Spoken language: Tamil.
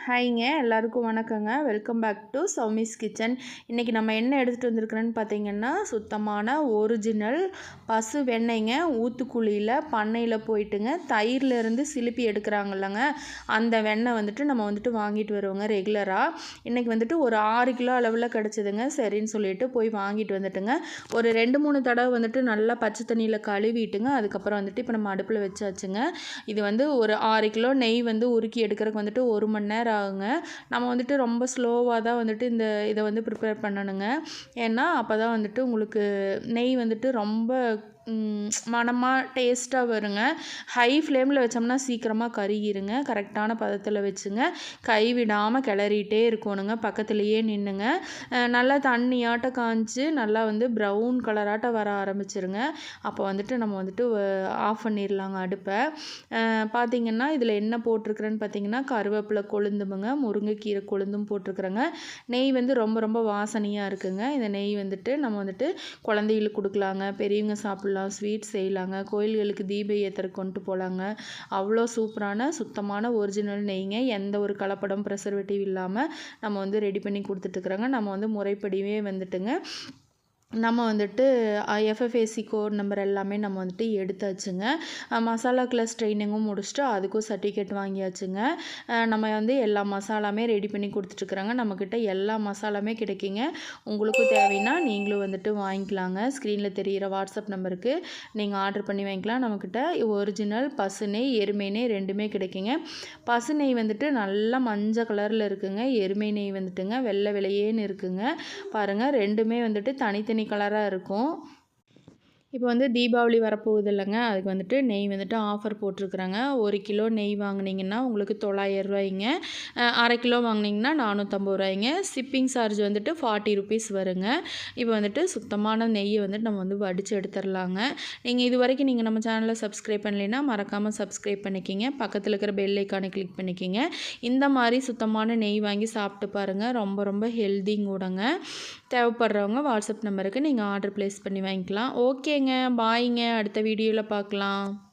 ஹாய்ங்க எல்லாருக்கும் வணக்கங்க. Welcome back to Sowmi's kitchen. இன்றைக்கி நம்ம என்ன எடுத்துகிட்டு வந்திருக்கிறோன்னு பார்த்தீங்கன்னா, சுத்தமான ஒரிஜினல் பசு வெண்ணெய்ங்க. ஊத்துக்குழியில் பண்ணையில் போயிட்டுங்க தயிர்லேருந்து சிலுப்பி எடுக்கிறாங்கல்லங்க, அந்த வெண்ணெய் வந்துட்டு நம்ம வந்துட்டு வாங்கிட்டு வருவோங்க ரெகுலராக. இன்றைக்கி வந்துட்டு ஒரு 6 கிலோ அளவில் கிடச்சிதுங்க. சரின்னு சொல்லிட்டு போய் வாங்கிட்டு வந்துட்டுங்க. ஒரு 2-3 தடவை வந்துட்டு நல்லா பச்சை தண்ணியில் கழுவிட்டுங்க, அதுக்கப்புறம் வந்துட்டு இப்போ நம்ம அடுப்பில் வச்சாச்சுங்க. இது வந்து ஒரு 6 கிலோ நெய் வந்து உருக்கி எடுக்கிறதுக்கு வந்துட்டு 1 மணி நேரம் ஆகுங்க. நம்ம வந்துட்டு ரொம்ப ஸ்லோவாக தான் வந்துட்டு இதை வந்து ப்ரிப்பேர் பண்ணணுங்க. ஏன்னா அப்போ தான் வந்துட்டு உங்களுக்கு நெய் வந்துட்டு ரொம்ப மணமாக டேஸ்ட்டாக வருங்க. ஹை ஃப்ளேமில் வச்சோம்னா சீக்கிரமாக கருகிருங்க. கரெக்டான பதத்தில் வச்சுங்க கைவிடாமல் கிளறிட்டே இருக்கணுங்க. பக்கத்துலேயே நின்றுங்க. நல்லா தண்ணியாட்டம் காய்ச்சி நல்லா வந்து ப்ரௌன் கலராட்டம் வர ஆரம்பிச்சிருங்க. அப்போ வந்துட்டு நம்ம வந்துட்டு ஆஃப் பண்ணிடலாங்க அடுப்பை. பார்த்திங்கன்னா இதில் என்ன போட்டிருக்கிறேன்னு பார்த்தீங்கன்னா, கருவேப்பிலை கொழுந்துமுங்க, முருங்கைக்கீரை கொழுந்தும் போட்டிருக்குறேங்க. நெய் வந்து ரொம்ப ரொம்ப வாசனையாக இருக்குங்க. இந்த நெய் வந்துட்டு நம்ம வந்துட்டு குழந்தைகளுக்கு கொடுக்கலாங்க, பெரியவங்க சாப்பிட்லாம், ஸ்வீட் செய்யலாங்க, கோயில்களுக்கு தீப ஏற்றுறதுக்கு கொண்டு போகலாங்க. அவ்வளோ சூப்பரான சுத்தமான ஒரிஜினல் நெய்ங்க. எந்த ஒரு கலப்படம் ப்ரெசர்வேட்டிவ் இல்லாமல் நம்ம வந்து ரெடி பண்ணி கொடுத்துட்ருக்குறோங்க. நம்ம வந்து முறைப்படியே வந்துட்டுங்க நம்ம வந்துட்டு எஃப்எஃப்ஏசி கோட் நம்பர் எல்லாமே நம்ம வந்துட்டு எடுத்தாச்சுங்க. மசாலா கிளாஸ் ட்ரைனிங்கும் முடிச்சுட்டு அதுக்கும் சர்டிஃபிகேட் வாங்கியாச்சுங்க. நம்ம வந்து எல்லா மசாலாமே ரெடி பண்ணி கொடுத்துட்ருக்குறாங்க. நம்மக்கிட்ட எல்லா மசாலாமே கிடைக்குங்க. உங்களுக்கும் தேவைன்னா நீங்களும் வந்துட்டு வாங்கிக்கலாங்க. ஸ்க்ரீனில் தெரிகிற வாட்ஸ்அப் நம்பருக்கு நீங்கள் ஆர்டர் பண்ணி வாங்கிக்கலாம். நம்மக்கிட்ட ஒரிஜினல் பசு நெய், எருமை நெய் ரெண்டுமே கிடைக்குங்க. பசு நெய் வந்துட்டு நல்லா மஞ்சள் கலரில் இருக்குங்க. எருமை நெய் வந்துட்டுங்க வெள்ளை வெள்ளையேன்னு இருக்குங்க. பாருங்கள், ரெண்டுமே வந்துட்டு தனித்தனி கலராக இருக்கும். இப்போ வந்து தீபாவளி வரப்போகுது இல்லைங்க, அதுக்கு வந்துட்டு நெய் வந்துட்டு ஆஃபர் போட்டிருக்குறாங்க. 1 கிலோ நெய் வாங்கினீங்கன்னா உங்களுக்கு 900 ரூபாய்ங்க. அரை கிலோ வாங்கினீங்கன்னா 450 ரூபாய்ங்க. ஷிப்பிங் சார்ஜ் வந்துட்டு 40 ருபீஸ் வருங்க. இப்போ வந்துட்டு சுத்தமான நெய்யை வந்துட்டு நம்ம வந்து வடித்து எடுத்துடலாங்க. நீங்கள் இது வரைக்கும் நீங்கள் நம்ம சேனலை சப்ஸ்கிரைப் பண்ணலைன்னா மறக்காமல் சப்ஸ்கிரைப் பண்ணிக்கிங்க. பக்கத்தில் இருக்கிற பெல் ஐக்கானை கிளிக் பண்ணிக்கிங்க. இந்த மாதிரி சுத்தமான நெய் வாங்கி சாப்பிட்டு பாருங்கள். ரொம்ப ரொம்ப ஹெல்திங்க கூடங்க. தேவைப்படுறவங்க வாட்ஸ்அப் நம்பருக்கு நீங்கள் ஆர்டர் ப்ளேஸ் பண்ணி வாங்கிக்கலாம். ஓகேங்க, பாய்ங்க. அடுத்த வீடியோவில் பார்க்கலாம்.